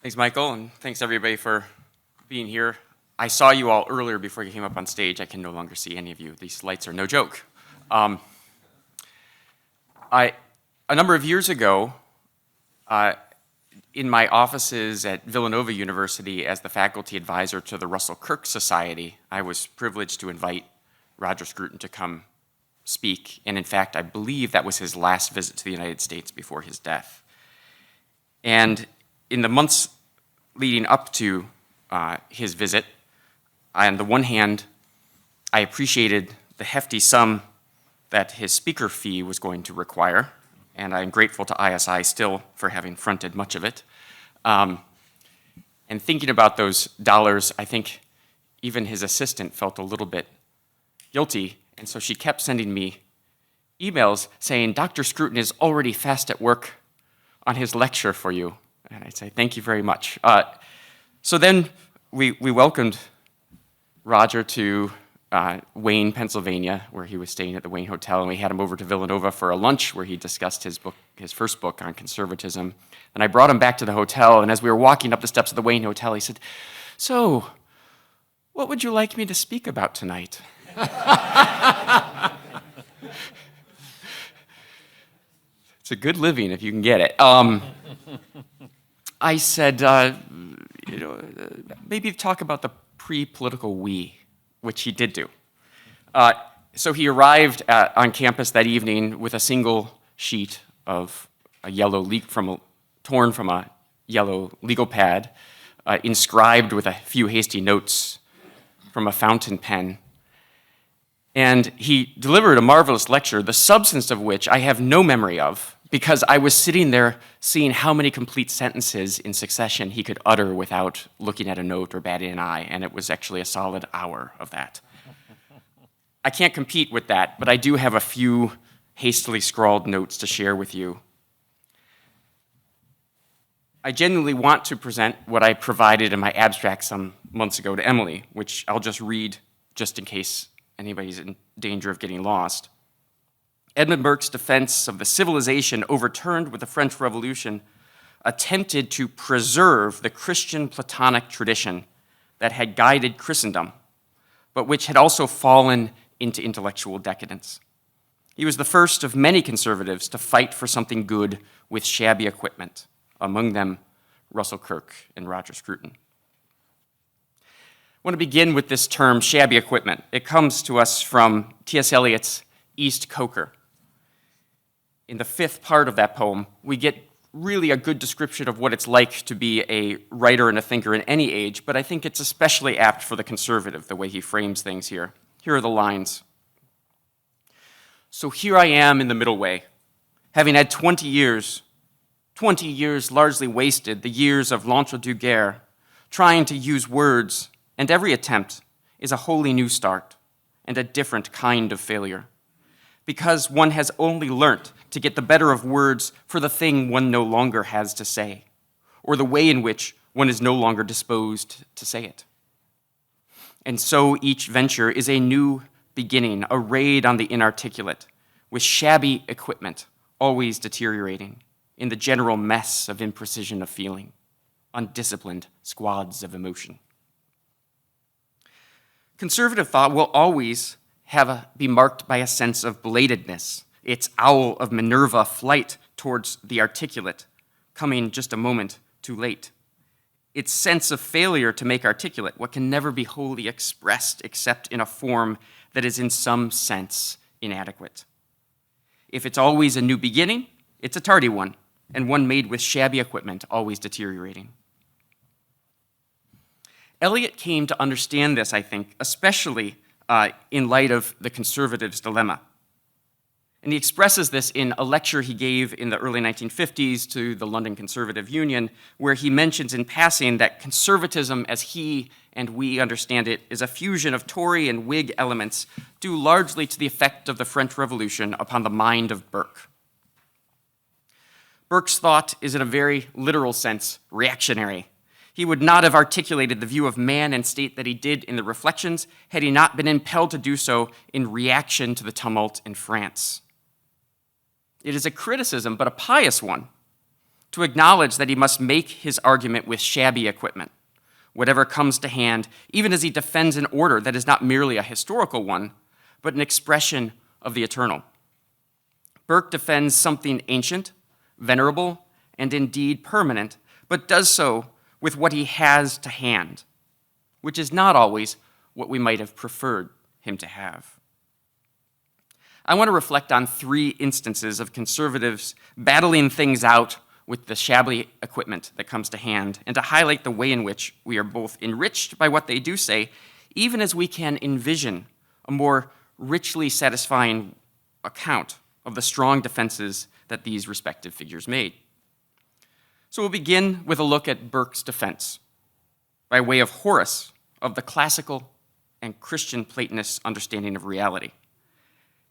Thanks, Michael, and thanks everybody for being here. I saw you all earlier before you came up on stage. I can no longer see any of you. These lights are no joke. A number of years ago, in my offices at Villanova University as the faculty advisor to the Russell Kirk Society, I was privileged to invite Roger Scruton to come speak. And in fact, I believe that was his last visit to the United States before his death. And in the months leading up to his visit, on the one hand, I appreciated the hefty sum that his speaker fee was going to require, and I'm grateful to ISI still for having fronted much of it. And thinking about those dollars, I think even his assistant felt a little bit guilty, and so she kept sending me emails saying, Dr. Scruton is already fast at work on his lecture for you. And I'd say, thank you very much. So then we welcomed Roger to Wayne, Pennsylvania, where he was staying at the Wayne Hotel, and we had him over to Villanova for a lunch where he discussed his first book on conservatism. And I brought him back to the hotel, and as we were walking up the steps of the Wayne Hotel, he said, so, what would you like me to speak about tonight? It's a good living if you can get it. I said, maybe talk about the pre-political we, which he did do. So he arrived on campus that evening with a single sheet of a yellow torn from a yellow legal pad, inscribed with a few hasty notes from a fountain pen. And he delivered a marvelous lecture, the substance of which I have no memory of, because I was sitting there seeing how many complete sentences in succession he could utter without looking at a note or batting an eye, and it was actually a solid hour of that. I can't compete with that, but I do have a few hastily scrawled notes to share with you. I genuinely want to present what I provided in my abstract some months ago to Emily, which I'll just read just in case anybody's in danger of getting lost. Edmund Burke's defense of the civilization overturned with the French Revolution attempted to preserve the Christian Platonic tradition that had guided Christendom, but which had also fallen into intellectual decadence. He was the first of many conservatives to fight for something good with shabby equipment, among them Russell Kirk and Roger Scruton. I want to begin with this term, shabby equipment. It comes to us from T.S. Eliot's East Coker. In the fifth part of that poem, we get really a good description of what it's like to be a writer and a thinker in any age, but I think it's especially apt for the conservative, the way he frames things here. Here are the lines. So here I am in the middle way, having had 20 years largely wasted, the years of l'entre-deux-guerres, trying to use words, and every attempt is a wholly new start and a different kind of failure, because one has only learnt to get the better of words for the thing one no longer has to say, or the way in which one is no longer disposed to say it. And so each venture is a new beginning, a raid on the inarticulate, with shabby equipment always deteriorating in the general mess of imprecision of feeling, undisciplined squads of emotion. Conservative thought will always be marked by a sense of belatedness, its owl of Minerva flight towards the articulate, coming just a moment too late. Its sense of failure to make articulate what can never be wholly expressed except in a form that is in some sense inadequate. If it's always a new beginning, it's a tardy one, and one made with shabby equipment, always deteriorating. Eliot came to understand this, I think, especially in light of the conservative's dilemma. And he expresses this in a lecture he gave in the early 1950s to the London Conservative Union, where he mentions in passing that conservatism, as he and we understand it, is a fusion of Tory and Whig elements due largely to the effect of the French Revolution upon the mind of Burke. Burke's thought is in a very literal sense reactionary. He would not have articulated the view of man and state that he did in the Reflections had he not been impelled to do so in reaction to the tumult in France. It is a criticism, but a pious one, to acknowledge that he must make his argument with shabby equipment, whatever comes to hand, even as he defends an order that is not merely a historical one, but an expression of the eternal. Burke defends something ancient, venerable, and indeed permanent, but does so with what he has to hand, which is not always what we might have preferred him to have. I want to reflect on 3 instances of conservatives battling things out with the shabby equipment that comes to hand, and to highlight the way in which we are both enriched by what they do say, even as we can envision a more richly satisfying account of the strong defenses that these respective figures made. So we'll begin with a look at Burke's defense, by way of Horace, of the classical and Christian Platonist understanding of reality,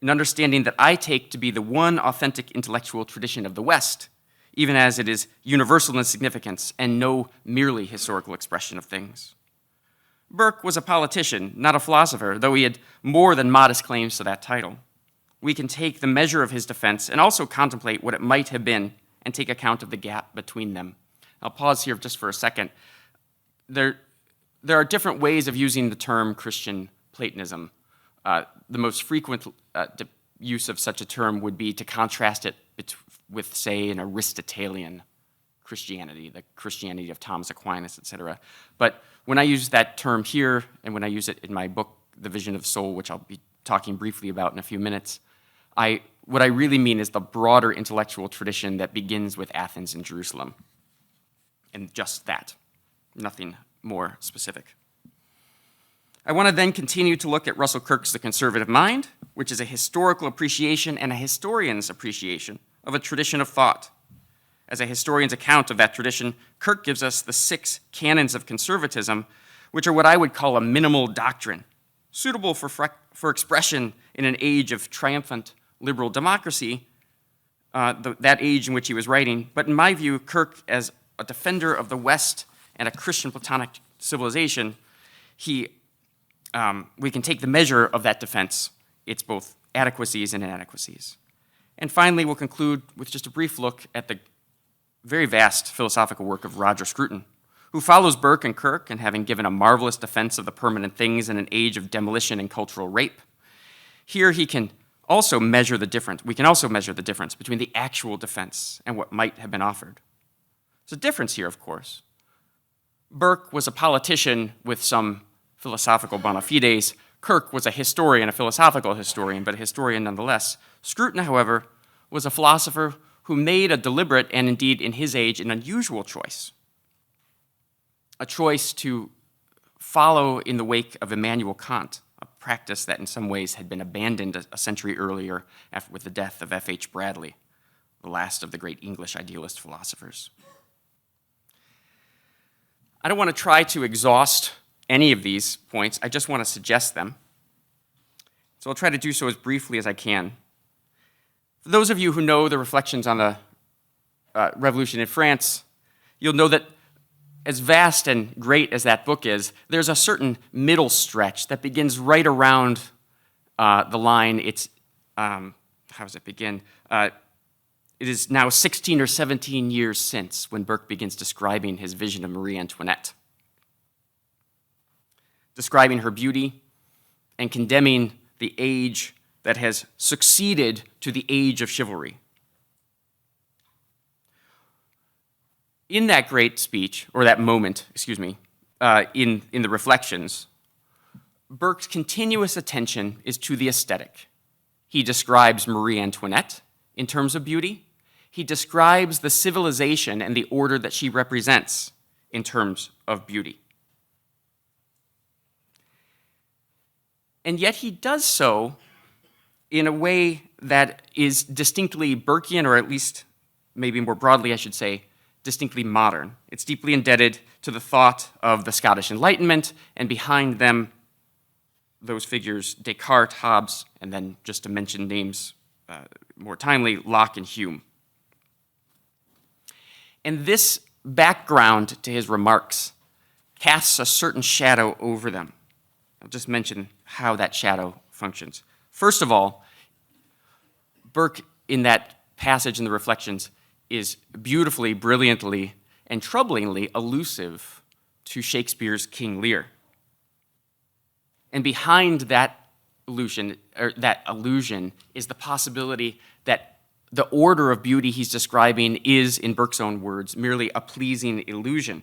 an understanding that I take to be the one authentic intellectual tradition of the West, even as it is universal in significance and no merely historical expression of things. Burke was a politician, not a philosopher, though he had more than modest claims to that title. We can take the measure of his defense and also contemplate what it might have been and take account of the gap between them. I'll pause here just for a second. There are different ways of using the term Christian Platonism. The most frequent use of such a term would be to contrast it with, say, an Aristotelian Christianity, the Christianity of Thomas Aquinas, etc. But when I use that term here, and when I use it in my book, The Vision of the Soul, which I'll be talking briefly about in a few minutes, what I really mean is the broader intellectual tradition that begins with Athens and Jerusalem. And just that, nothing more specific. I want to then continue to look at Russell Kirk's The Conservative Mind, which is a historical appreciation and a historian's appreciation of a tradition of thought. As a historian's account of that tradition, Kirk gives us the 6 canons of conservatism, which are what I would call a minimal doctrine, suitable for expression in an age of triumphant liberal democracy, that age in which he was writing. But in my view, Kirk, as a defender of the West and a Christian Platonic civilization, we can take the measure of that defense, its both adequacies and inadequacies. And finally, we'll conclude with just a brief look at the very vast philosophical work of Roger Scruton, who follows Burke and Kirk in having given a marvelous defense of the permanent things in an age of demolition and cultural rape. Here he can also measure the difference. We can also measure the difference between the actual defense and what might have been offered. There's a difference here, of course. Burke was a politician with some philosophical bona fides. Kirk was a historian, a philosophical historian, but a historian nonetheless. Scruton, however, was a philosopher who made a deliberate and indeed, in his age, an unusual choice. A choice to follow in the wake of Immanuel Kant, a practice that in some ways had been abandoned a century earlier with the death of F.H. Bradley, the last of the great English idealist philosophers. I don't want to try to exhaust any of these points. I just want to suggest them. So I'll try to do so as briefly as I can. For those of you who know the reflections on the Revolution in France, you'll know that as vast and great as that book is, there's a certain middle stretch that begins right around the line. How does it begin? It is now 16 or 17 years since when Burke begins describing his vision of Marie Antoinette, describing her beauty and condemning the age that has succeeded to the age of chivalry. In that great speech, or that moment, in the Reflections, Burke's continuous attention is to the aesthetic. He describes Marie Antoinette in terms of beauty. He describes the civilization and the order that she represents in terms of beauty. And yet he does so in a way that is distinctly Burkean, or at least, maybe more broadly, I should say, distinctly modern. It's deeply indebted to the thought of the Scottish Enlightenment, and behind them, those figures, Descartes, Hobbes, and then, just to mention names more timely, Locke and Hume. And this background to his remarks casts a certain shadow over them. I'll just mention how that shadow functions. First of all, Burke, in that passage in the Reflections, is beautifully, brilliantly, and troublingly elusive to Shakespeare's King Lear. And behind that illusion is the possibility that the order of beauty he's describing is, in Burke's own words, merely a pleasing illusion.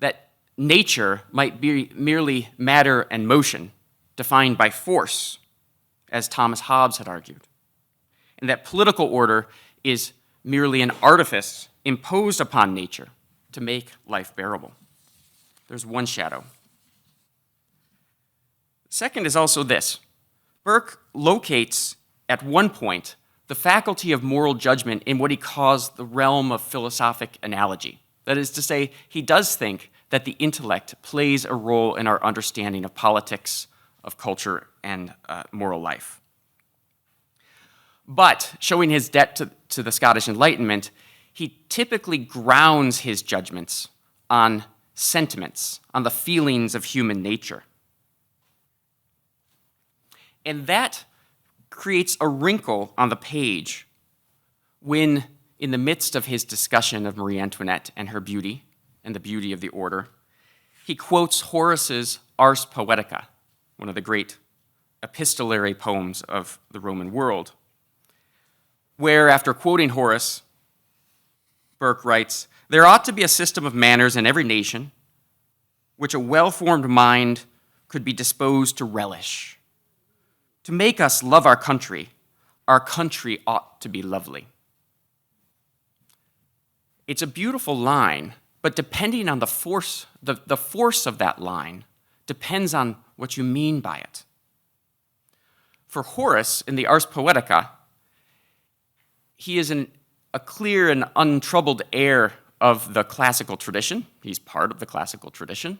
That nature might be merely matter and motion, defined by force, as Thomas Hobbes had argued. And that political order is merely an artifice imposed upon nature to make life bearable. There's one shadow. Second is also this. Burke locates at one point the faculty of moral judgment in what he calls the realm of philosophic analogy. That is to say, he does think that the intellect plays a role in our understanding of politics, of culture, and moral life. But, showing his debt to the Scottish Enlightenment, he typically grounds his judgments on sentiments, on the feelings of human nature. And that creates a wrinkle on the page when, in the midst of his discussion of Marie Antoinette and her beauty and the beauty of the order, he quotes Horace's Ars Poetica, one of the great epistolary poems of the Roman world, where, after quoting Horace, Burke writes, "There ought to be a system of manners in every nation which a well-formed mind could be disposed to relish. To make us love our country ought to be lovely." It's a beautiful line, but depending on the force of that line depends on what you mean by it. For Horace, in the Ars Poetica, he is a clear and untroubled heir of the classical tradition. He's part of the classical tradition.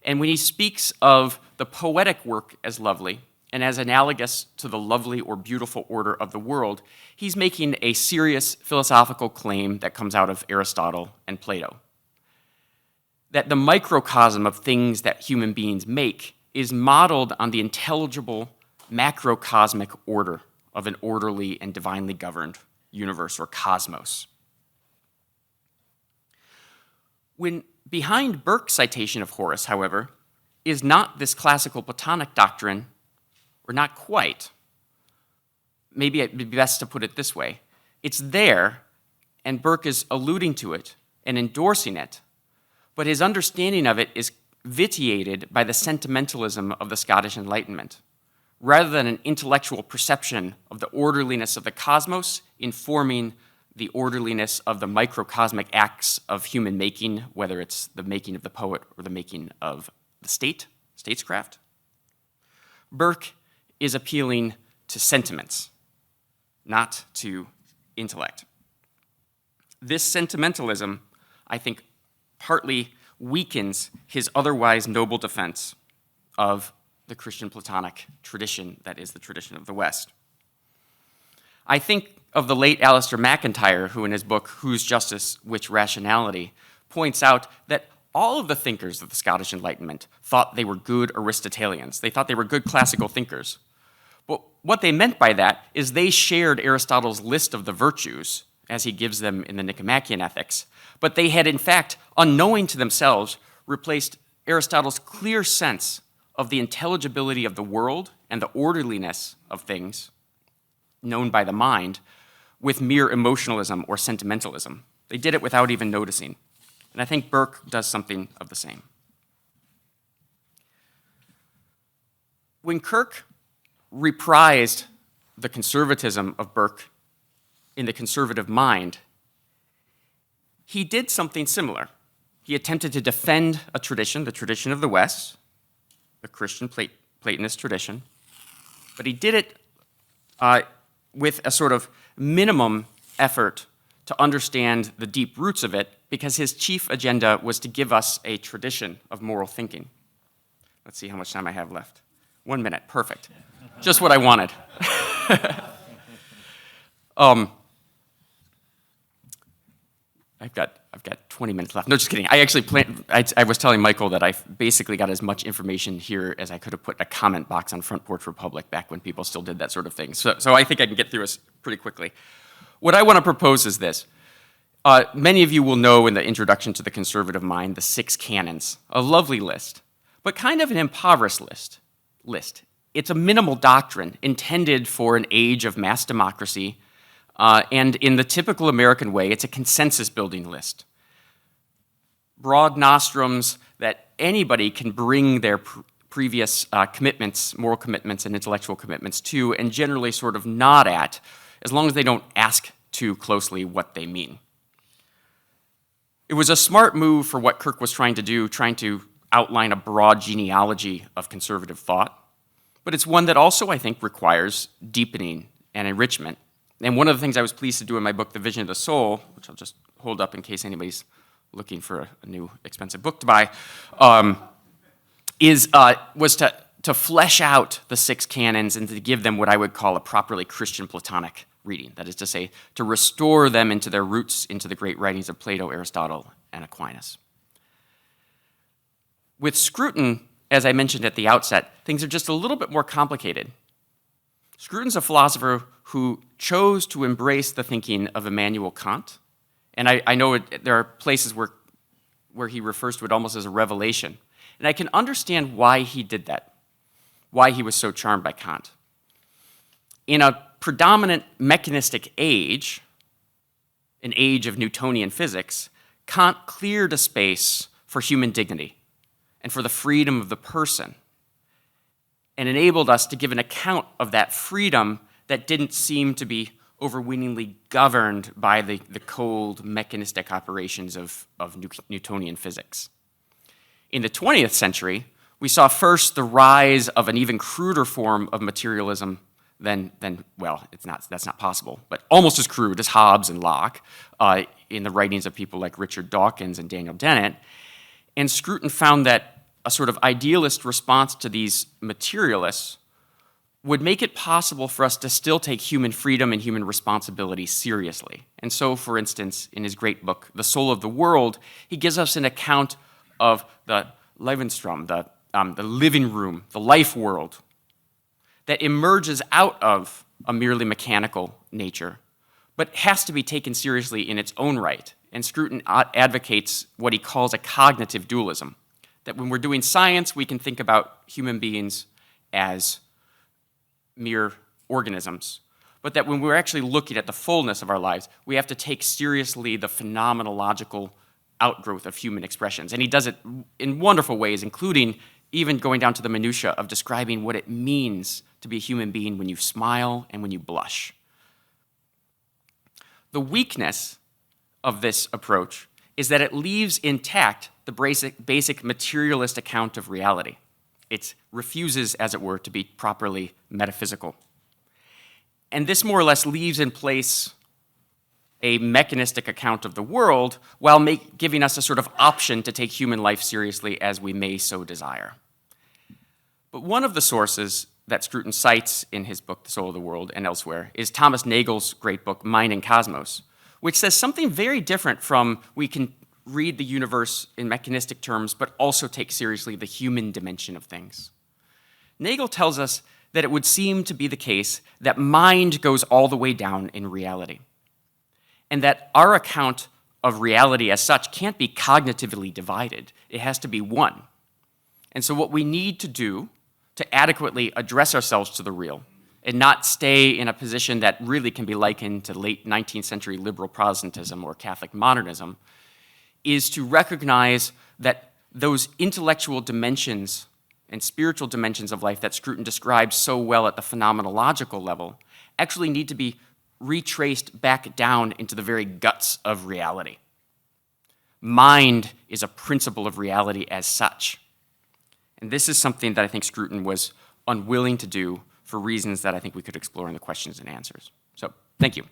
And when he speaks of the poetic work as lovely and as analogous to the lovely or beautiful order of the world, he's making a serious philosophical claim that comes out of Aristotle and Plato. That the microcosm of things that human beings make is modeled on the intelligible macrocosmic order of an orderly and divinely governed universe or cosmos. When behind Burke's citation of Horace, however, is not this classical Platonic doctrine, or not quite. Maybe it'd be best to put it this way. It's there, and Burke is alluding to it and endorsing it, but his understanding of it is vitiated by the sentimentalism of the Scottish Enlightenment, rather than an intellectual perception of the orderliness of the cosmos informing the orderliness of the microcosmic acts of human making, whether it's the making of the poet or the making of the statescraft. Burke is appealing to sentiments, not to intellect. This sentimentalism, I think, partly weakens his otherwise noble defense of the Christian Platonic tradition that is the tradition of the West. I think of the late Alistair MacIntyre, who in his book, Whose Justice, Which Rationality, points out that all of the thinkers of the Scottish Enlightenment thought they were good Aristotelians. They thought they were good classical thinkers. But what they meant by that is they shared Aristotle's list of the virtues, as he gives them in the Nicomachean Ethics, but they had in fact, unknowing to themselves, replaced Aristotle's clear sense of the intelligibility of the world and the orderliness of things known by the mind with mere emotionalism or sentimentalism. They did it without even noticing. And I think Burke does something of the same. When Kirk reprised the conservatism of Burke in The Conservative Mind, he did something similar. He attempted to defend a tradition, the tradition of the West, the Christian Platonist tradition, but he did it with a sort of minimum effort to understand the deep roots of it, because his chief agenda was to give us a tradition of moral thinking. Let's see how much time I have left. 1 minute, perfect. Just what I wanted. I've got 20 minutes left. No, just kidding. I actually I was telling Michael that I basically got as much information here as I could have put in a comment box on Front Porch Republic back when people still did that sort of thing. So I think I can get through this pretty quickly. What I want to propose is this. Many of you will know in the introduction to the conservative mind the 6 canons, a lovely list, but kind of an impoverished list. It's a minimal doctrine intended for an age of mass democracy, and in the typical American way, it's a consensus-building list. Broad nostrums that anybody can bring their previous commitments, moral commitments and intellectual commitments to, and generally sort of nod at, as long as they don't ask too closely what they mean. It was a smart move for what Kirk was trying to do, trying to outline a broad genealogy of conservative thought, but it's one that also, I think, requires deepening and enrichment. And one of the things I was pleased to do in my book, The Vision of the Soul, which I'll just hold up in case anybody's looking for a new expensive book to buy, was to flesh out the 6 canons and to give them what I would call a properly Christian Platonic reading. That is to say, to restore them into their roots, into the great writings of Plato, Aristotle, and Aquinas. With Scruton, as I mentioned at the outset, things are just a little bit more complicated. Scruton's a philosopher who chose to embrace the thinking of Immanuel Kant, and I know there are places where he refers to it almost as a revelation. And I can understand why he did that, why he was so charmed by Kant. In a predominant mechanistic age, an age of Newtonian physics, Kant cleared a space for human dignity and for the freedom of the person, and enabled us to give an account of that freedom that didn't seem to be overweeningly governed by the cold mechanistic operations of Newtonian physics. In the 20th century, we saw first the rise of an even cruder form of materialism than well, that's not possible, but almost as crude as Hobbes and Locke in the writings of people like Richard Dawkins and Daniel Dennett. And Scruton found that a sort of idealist response to these materialists would make it possible for us to still take human freedom and human responsibility seriously. And so, for instance, in his great book, The Soul of the World, he gives us an account of the Lebensraum, the living room, the life world, that emerges out of a merely mechanical nature, but has to be taken seriously in its own right. And Scruton advocates what he calls a cognitive dualism, that when we're doing science, we can think about human beings as mere organisms, but that when we're actually looking at the fullness of our lives, we have to take seriously the phenomenological outgrowth of human expressions. And he does it in wonderful ways, including even going down to the minutia of describing what it means to be a human being when you smile and when you blush. The weakness of this approach is that it leaves intact the basic materialist account of reality. It refuses, as it were, to be properly metaphysical. And this more or less leaves in place a mechanistic account of the world while giving us a sort of option to take human life seriously as we may so desire. But one of the sources that Scruton cites in his book, The Soul of the World, and elsewhere, is Thomas Nagel's great book, Mind and Cosmos, which says something very different from we can read the universe in mechanistic terms, but also take seriously the human dimension of things. Nagel tells us that it would seem to be the case that mind goes all the way down in reality, and that our account of reality as such can't be cognitively divided. It has to be one. And so what we need to do to adequately address ourselves to the real and not stay in a position that really can be likened to late 19th century liberal Protestantism or Catholic modernism is to recognize that those intellectual dimensions and spiritual dimensions of life that Scruton describes so well at the phenomenological level actually need to be retraced back down into the very guts of reality. Mind is a principle of reality as such. And this is something that I think Scruton was unwilling to do for reasons that I think we could explore in the questions and answers. So, thank you.